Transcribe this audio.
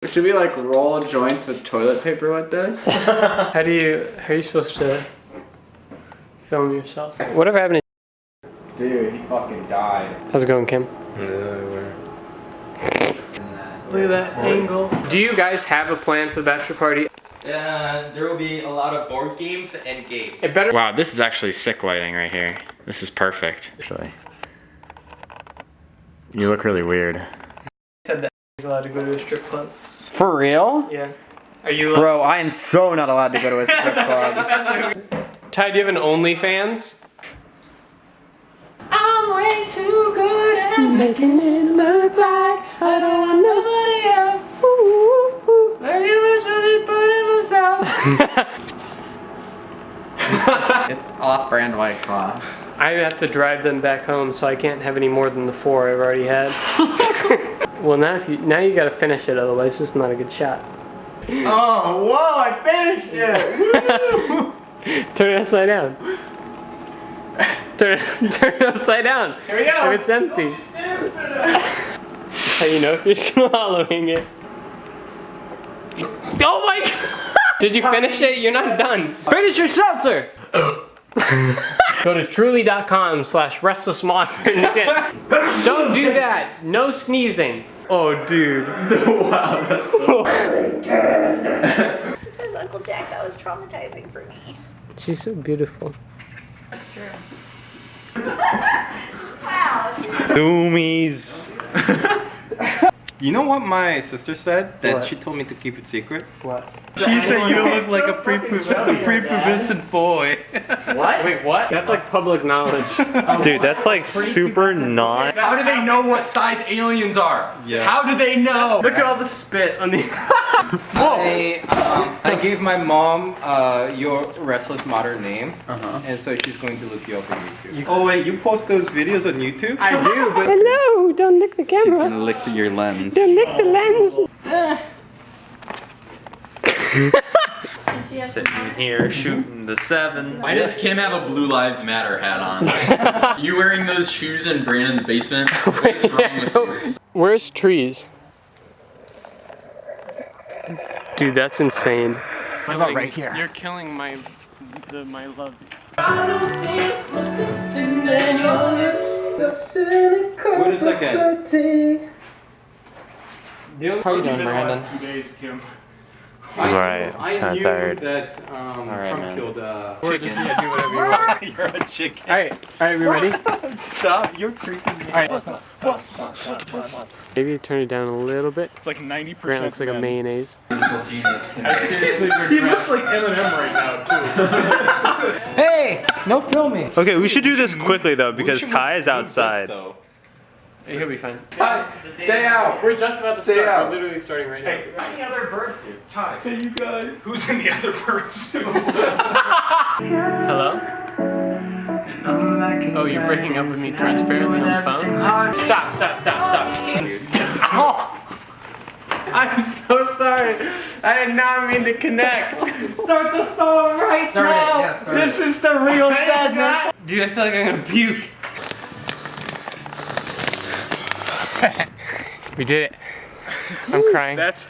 Should we like roll joints with toilet paper with this? How are you supposed to film yourself? Whatever happened to Dude, he fucking died. How's it going, Kim? Look at that angle. Do you guys have a plan for the bachelor party? There will be a lot of board games and games. It better. Wow, this is actually sick lighting right here. This is perfect. Actually, you look really weird. Said that he's allowed to go to a strip club. For real? Yeah. Are you? Bro, I am so not allowed to go to a strip club. Ty, do you have an OnlyFans? I'm way too good at making it look like I don't want nobody else. Maybe I should put in myself. It's off-brand White Claw. I have to drive them back home, so I can't have any more than the 4 I've already had. Well, now you gotta finish it, otherwise it's not a good shot. Oh, whoa! I finished it. Woo! Turn it upside down. Turn it upside down. Here we go. If it's empty. How you know if you're swallowing it? Oh my god! Did you finish it? You're not done. Finish your seltzer! Go to truly.com/restlessmodern. Don't do that. No sneezing. Oh, dude. Wow, that's so She says Uncle Jack, that was traumatizing for me. She's so beautiful. Wow. Zoomies. You know what my sister said? That she told me to keep it secret? What? She said you look like a prepubescent boy. What? Wait, what? That's like public knowledge. Dude, that's like super not. How do they know what size aliens are? Yeah. How do they know? Look at all the spit on the. I gave my mom your Restless modern name, and so she's going to look you up on YouTube. Oh wait, you post those videos on YouTube? I do, but. Hello! Don't lick the camera. She's gonna lick your lens. Don't lick the lens. Sitting here shooting the 7. Why does Kim have a Blue Lives Matter hat on? You wearing those shoes in Brandon's basement? What's wrong with you? Where's trees? Dude, that's insane. What about right here? You're killing my love. Wait a second. How you doing, Brandon? 2 days, Kim. Right, I kinda knew tired. that Trump man. killed Chicken. do whatever you want. You're a chicken. Alright, we ready? Stop, you're creeping me. Alright. Maybe turn it down a little bit. It's like 90%. Grant looks like a mayonnaise. I seriously regret. He looks like Eminem right now, too. Hey, no filming. Okay, we should do this quickly though because Ty is outside. He'll be fine. Stay out. We're just about to Stay start. out. We're literally starting right now. What's the other bird suit? Ty. Hey, you guys. Who's in the other bird suit? Hello? Oh, you're breaking up with me transparently on the phone? Stop. Ow! I'm so sorry. I did not mean to connect. Start the song right now. This is the real sadness. Dude, I feel like I'm gonna puke. We did it. I'm crying. That's